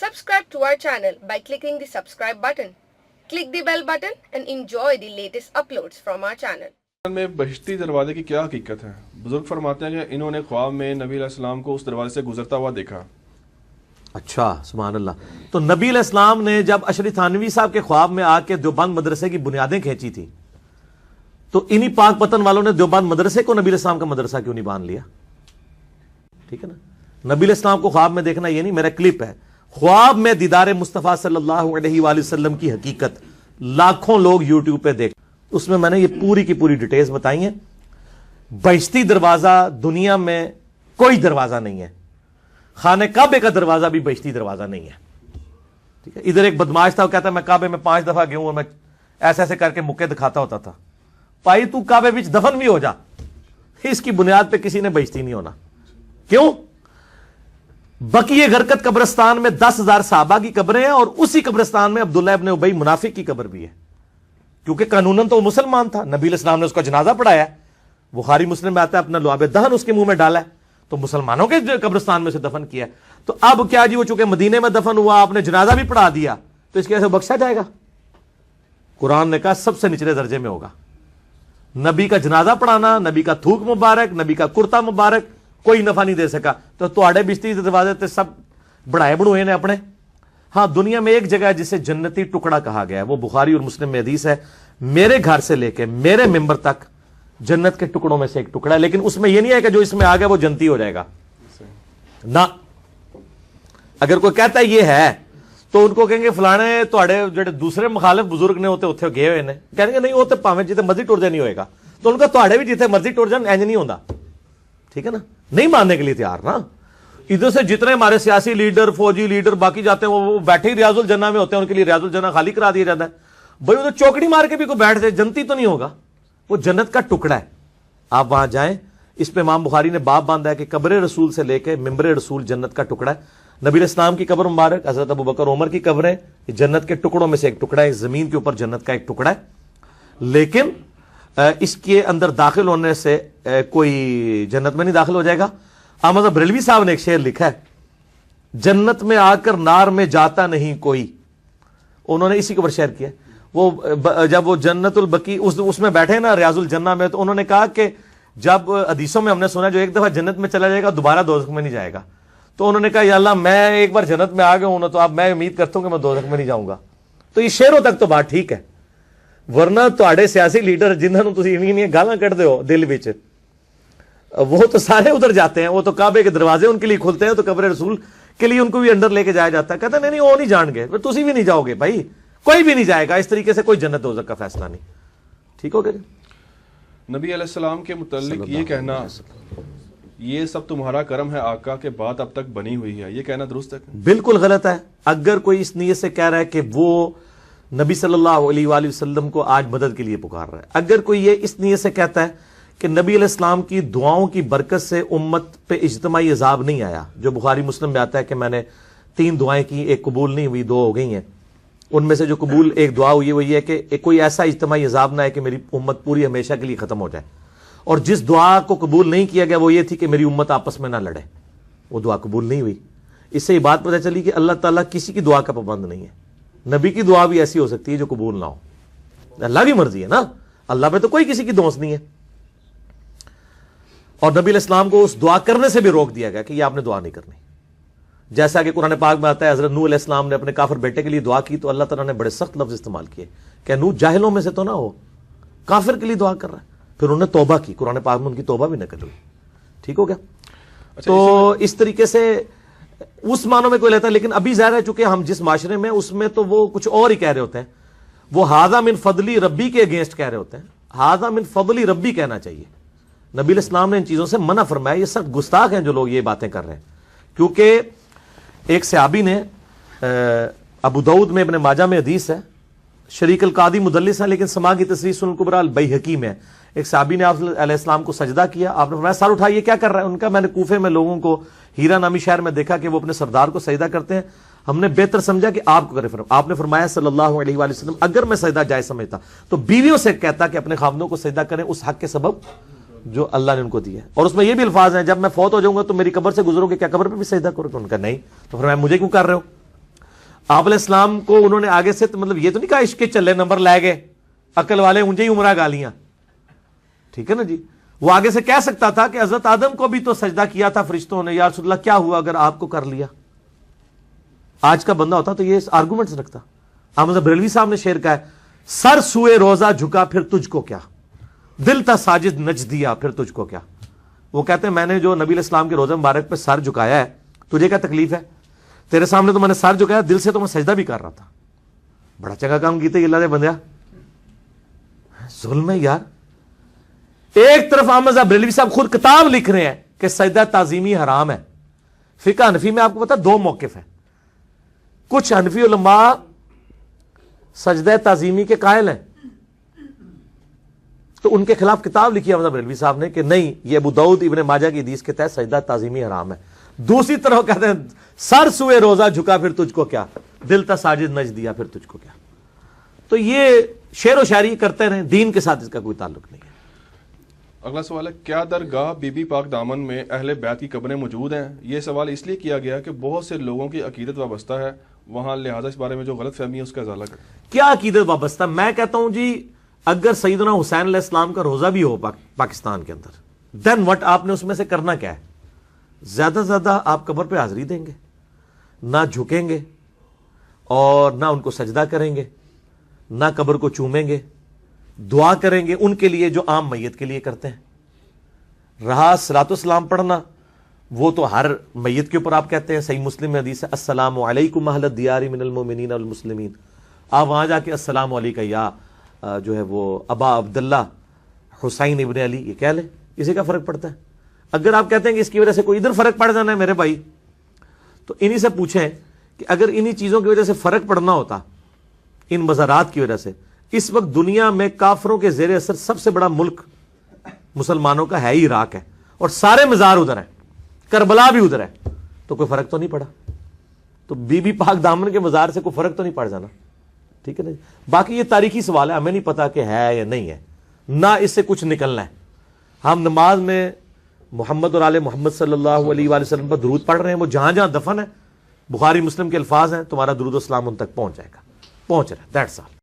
Subscribe to our channel by clicking the subscribe button. Click the bell button and enjoy the latest uploads from our channel. میں بہشتی دروازے کی کیا حقیقت ہے؟ بزرگ فرماتے ہیں کہ انہوں نے خواب میں نبی علیہ السلام کو اس دروازے سے گزرتا ہوا دیکھا. اچھا سبحان اللہ. تو نبی علیہ السلام نے جب اشری تھانوی صاحب کے خواب میں آ کے دیوبند مدرسے کی بنیادیں کھینچی تھی تو انہی پاک پتن والوں نے دیوبند مدرسے کو نبی علیہ السلام کا مدرسہ کیوں نہیں باندھ لیا؟ ٹھیک ہے نا. نبی علیہ السلام کو خواب میں دیکھنا یہ نہیں، میرا کلپ ہے خواب میں دیدار مصطفیٰ صلی اللہ علیہ وآلہ وسلم کی حقیقت، لاکھوں لوگ یوٹیوب پہ دیکھ، اس میں میں نے یہ پوری کی پوری ڈیٹیلز بتائی ہیں. بہشتی دروازہ دنیا میں کوئی دروازہ نہیں ہے، خانہ کعبے کا دروازہ بھی بہشتی دروازہ نہیں ہے. ٹھیک ہے. ادھر ایک بدماش تھا، وہ کہتا ہے میں کعبے میں 5 دفعہ گیا ہوں اور میں ایسے ایسے کر کے مکے دکھاتا ہوتا تھا. پائی تو کعبے وچ دفن بھی ہو جا، اس کی بنیاد پہ کسی نے بہشتی نہیں ہونا. کیوں؟ بقیہ غرقت قبرستان میں 10,000 صحابہ کی قبریں ہیں اور اسی قبرستان میں عبداللہ ابن ابی منافق کی قبر بھی ہے، کیونکہ قانوناً تو وہ مسلمان تھا. نبی علیہ السلام نے اس کا جنازہ پڑھایا ہے، بخاری مسلم میں آتا ہے، اپنا لعاب دہن اس کے منہ میں ڈالا ہے، تو مسلمانوں کے قبرستان میں سے دفن کیا ہے. تو اب کیا جی، وہ چونکہ مدینے میں دفن ہوا، آپ نے جنازہ بھی پڑھا دیا، تو اس کی وجہ سے بخشا جائے گا؟ قرآن نے کہا سب سے نچلے درجے میں ہوگا. نبی کا جنازہ پڑھانا، نبی کا تھوک مبارک، نبی کا کرتا مبارک کوئی نفع نہیں دے سکا. تو تواڈے بشتی دروازے تے سب بڑھائے بڑھوئے نے اپنے. ہاں، دنیا میں ایک جگہ ہے جسے جنتی ٹکڑا کہا گیا ہے، وہ بخاری اور مسلم میں حدیث ہے، میرے گھر سے لے کے میرے ممبر تک جنت کے ٹکڑوں میں سے ایک ٹکڑا ہے. لیکن اس میں یہ نہیں ہے کہ جو اس میں آ گیا وہ جنتی ہو جائے گا نہ. اگر کوئی کہتا ہے یہ ہے تو ان کو کہیں گے فلانے تواڈے جڑے دوسرے مخالف بزرگ نے ہوتے اتنے گئے ہوئے نے، کہیں گے نہیں وہ تو پاویں جتنے مرضی ٹر جائے نہیں ہوئے گا. تو ان کا تواڈے بھی جتنے مرضی ٹر جان انج نہیں ہوتا. ٹھیک ہے نا. نہیں ماننے کے لیے تیار نا. ادھر سے جتنے ہمارے سیاسی لیڈر، فوجی لیڈر باقی جاتے ہیں وہ بیٹھے ہی ریاض الجنہ میں ہوتے ہیں، ان کے لیے ریاض الجنہ خالی کرا دیا جاتا ہے. بھائی ادھر چوکڑی مار کے بھی کوئی بیٹھ جائے جنتی تو نہیں ہوگا، وہ جنت کا ٹکڑا ہے. آپ وہاں جائیں، اس پہ امام بخاری نے باب باندھا ہے کہ قبر رسول سے لے کے ممبر رسول جنت کا ٹکڑا ہے. نبی علیہ السلام کی قبر مبارک، حضرت ابو بکر عمر کی قبریں، یہ جنت کے ٹکڑوں میں سے ایک ٹکڑا ہے. زمین کے اوپر جنت کا ایک ٹکڑا ہے، لیکن اس کے اندر داخل ہونے سے کوئی جنت میں نہیں داخل ہو جائے گا. احمد بریلوی صاحب نے ایک شعر لکھا ہے، جنت میں آ کر نار میں جاتا نہیں کوئی. انہوں نے اسی کے اوپر شعر کیا. وہ جب وہ جنت البقی اس میں بیٹھے نا ریاض الجنہ میں، تو انہوں نے کہا کہ جب حدیثوں میں ہم نے سنا جو ایک دفعہ جنت میں چلا جائے گا دوبارہ دوزخ میں نہیں جائے گا. تو انہوں نے کہا یا اللہ میں ایک بار جنت میں آ گیا ہوں نا، تو اب میں امید کرتا ہوں کہ میں دوزخ میں نہیں جاؤں گا. تو یہ شعروں تک تو بات ٹھیک ہے، ورنہ تواڈے سیاسی لیڈر جنہوں تسی انہی گالاں کڈدے ہو دل وچ، وہ تو سارے ادھر جاتے ہیں. وہ تو کعبے کے دروازے ان کے لیے کھلتے ہیں، تو قبر رسول کے لیے ان کو بھی اندر لے کے جایا جاتا ہے. کہتے ہیں نہیں وہ نہیں جان گے، تسی بھی نہیں جاؤ گے بھائی، کوئی بھی نہیں جائے گا. اس طریقے سے کوئی جنت دوزخ کا فیصلہ نہیں. ٹھیک ہو گیا. نبی علیہ السلام کے متعلق یہ کہنا یہ سب تمہارا کرم ہے آقا کہ بات اب تک بنی ہوئی ہے، یہ کہنا درست ہے؟ بالکل غلط ہے. اگر کوئی اس نیت سے کہہ رہا ہے کہ وہ نبی صلی اللہ علیہ وآلہ وسلم کو آج مدد کے لیے پکار رہا ہے، اگر کوئی یہ اس نیت سے کہتا ہے کہ نبی علیہ السلام کی دعاؤں کی برکت سے امت پہ اجتماعی عذاب نہیں آیا، جو بخاری مسلم میں آتا ہے کہ میں نے 3 دعائیں کی، ایک قبول نہیں ہوئی، 2 ہو گئی ہیں. ان میں سے جو قبول ایک دعا ہوئی ہے وہ یہ ہے کہ کوئی ایسا اجتماعی عذاب نہ ہے کہ میری امت پوری ہمیشہ کے لیے ختم ہو جائے. اور جس دعا کو قبول نہیں کیا گیا وہ یہ تھی کہ میری امت آپس میں نہ لڑے، وہ دعا قبول نہیں ہوئی. اس سے یہ بات پتہ چلی کہ اللہ تعالیٰ کسی کی دعا کا پابند نہیں ہے. نبی کی دعا بھی ایسی ہو سکتی ہے جو قبول نہ ہو، اللہ کی مرضی ہے نا. اللہ پہ تو کوئی کسی کی دوست نہیں ہے. اور نبی علیہ السلام کو اس دعا کرنے سے بھی روک دیا گیا کہ یہ آپ نے دعا نہیں کرنی. جیسا کہ قرآن پاک میں آتا ہے حضرت نوح علیہ السلام نے اپنے کافر بیٹے کے لیے دعا کی تو اللہ تعالیٰ نے بڑے سخت لفظ استعمال کیے کہ نوح جاہلوں میں سے تو نہ ہو، کافر کے لیے دعا کر رہا ہے. پھر انہوں نے توبہ کی، قرآن پاک میں ان کی توبہ بھی نقل ہوئی. ٹھیک ہو گیا. تو اس طریقے سے اس معنوں میں کوئی لیتا ہے. لیکن ابھی ظاہر ہے چونکہ ہم جس معاشرے میں اس میں تو وہ کچھ اور ہی کہہ رہے ہوتے ہیں، وہ ھذا من فضلی ربی کے اگینسٹ کہہ رہے ہوتے ہیں. ھذا من فضلی ربی کہنا چاہیے. نبی علیہ السلام نے ان چیزوں سے منع فرمایا. یہ سخت گستاخ ہیں جو لوگ یہ باتیں کر رہے ہیں. کیونکہ ایک صحابی نے، ابو داؤد میں ابن ماجہ میں حدیث ہے، شریک القادی مدلس ہیں لیکن سما کی تصریح سنن الکبریٰ البیہقی میں، ایک صحابی نے آپ علیہ السلام کو سجدہ کیا. آپ نے فرمایا سر اٹھائیے، کیا کر رہا ہے؟ ان کا میں نے کوفے میں لوگوں کو ہیرا نامی شہر میں دیکھا کہ وہ اپنے سردار کو سجدہ کرتے ہیں، ہم نے بہتر سمجھا کہ آپ کو کرے. آپ نے فرمایا صلی اللہ علیہ وآلہ وسلم اگر میں سجدہ جائز سمجھتا تو بیویوں سے کہتا کہ اپنے خاوندوں کو سجدہ کریں اس حق کے سبب جو اللہ نے ان کو دیا ہے. اور اس میں یہ بھی الفاظ ہیں جب میں فوت ہو جاؤں گا تو میری قبر سے گزرو گے، کیا قبر پہ بھی سجدہ کرو؟ تو ان کا نہیں. تو فرمایا مجھے کیوں کر رہے ہو؟ آپ علیہ السلام کو انہوں نے آگے سے مطلب یہ تو نہیں کہا عشق کے چلے نمبر لے گئے عقل والے اونجے ہی عمرہ گالیاں, ٹھیک ہے نا جی. وہ آگے سے کہہ سکتا تھا کہ حضرت آدم کو بھی تو سجدہ کیا تھا فرشتوں نے, یا رسول اللہ کیا ہوا اگر آپ کو کر لیا. آج کا بندہ ہوتا تو یہ آرگومنٹس رکھتا. احمد بریلوی صاحب نے شعر کہا ہے, سر سوئے روزہ جھکا پھر تجھ کو کیا, دل تھا ساجد نچ دیا پھر تجھ کو کیا. وہ کہتے ہیں میں نے جو نبی علیہ السلام کے روزہ مبارک پہ سر جھکایا ہے, تجھے کیا تکلیف ہے؟ تیرے سامنے تو میں نے سر جھکایا, دل سے تو میں سجدہ بھی کر رہا تھا. بڑا چنگا کام کیتے اللہ دے بندیا. ظلم ہے یار. ایک طرف احمد بریلوی صاحب خود کتاب لکھ رہے ہیں کہ سجدہ تعظیمی حرام ہے. فقہ حنفی میں آپ کو پتا 2 موقف ہیں. کچھ حنفی علماء سجدہ تعظیمی کے قائل ہیں, تو ان کے خلاف کتاب لکھی احمد بریلوی صاحب نے کہ نہیں, یہ ابو داؤد ابن ماجہ کی حدیث کے تحت سجدہ تعظیمی حرام ہے. دوسری طرف کہتے ہیں سر سوئے روزہ جھکا پھر تجھ کو کیا, دل تا ساجد نچ دیا پھر تجھ کو کیا. تو یہ شعر و شاعری کرتے رہیں, دین کے ساتھ اس کا کوئی تعلق نہیں ہے. اگلا سوال ہے, کیا درگاہ بی بی پاک دامن میں اہل بیت کی قبریں موجود ہیں؟ یہ سوال اس لیے کیا گیا کہ بہت سے لوگوں کی عقیدت وابستہ ہے وہاں, لہٰذا اس بارے میں جو غلط فہمی ہے اس کا ازالہ کریں. کیا عقیدت وابستہ؟ میں کہتا ہوں جی اگر سیدنا حسین علیہ السلام کا روزہ بھی ہو پاکستان کے اندر, دین وٹ, آپ نے اس میں سے کرنا کیا ہے؟ زیادہ سے زیادہ آپ قبر پہ حاضری دیں گے, نہ جھکیں گے اور نہ ان کو سجدہ کریں گے, نہ قبر کو چومیں گے, دعا کریں گے ان کے لیے جو عام میت کے لیے کرتے ہیں. رہا صلاۃ والسلام پڑھنا, وہ تو ہر میت کے اوپر آپ کہتے ہیں, صحیح مسلم میں حدیث ہے السلام علیکم اہل الدیار من المؤمنین والمسلمین. آپ وہاں جا کے السلام علیکم یا جو ہے وہ ابا عبداللہ حسین ابن علی یہ کہہ لیں, اسی کا فرق پڑتا ہے. اگر آپ کہتے ہیں کہ اس کی وجہ سے کوئی ادھر فرق پڑ جانا ہے میرے بھائی, تو انہی سے پوچھیں کہ اگر انہی چیزوں کی وجہ سے فرق پڑنا ہوتا, ان مزارات کی وجہ سے, اس وقت دنیا میں کافروں کے زیر اثر سب سے بڑا ملک مسلمانوں کا ہے ہی عراق ہے, اور سارے مزار ادھر ہیں, کربلا بھی ادھر ہے, تو کوئی فرق تو نہیں پڑا. تو بی بی پاک دامن کے مزار سے کوئی فرق تو نہیں پڑ جانا, ٹھیک ہے نا. باقی یہ تاریخی سوال ہے, ہمیں نہیں پتا کہ ہے یا نہیں ہے, نہ اس سے کچھ نکلنا ہے. ہم نماز میں محمد اور آل محمد صلی اللہ علیہ وآلہ وسلم پر درود پڑھ رہے ہیں, وہ جہاں جہاں دفن ہے, بخاری مسلم کے الفاظ ہیں, تمہارا درود و سلام ان تک پہنچ جائے گا, پہنچ رہا ہے, دیٹس آل.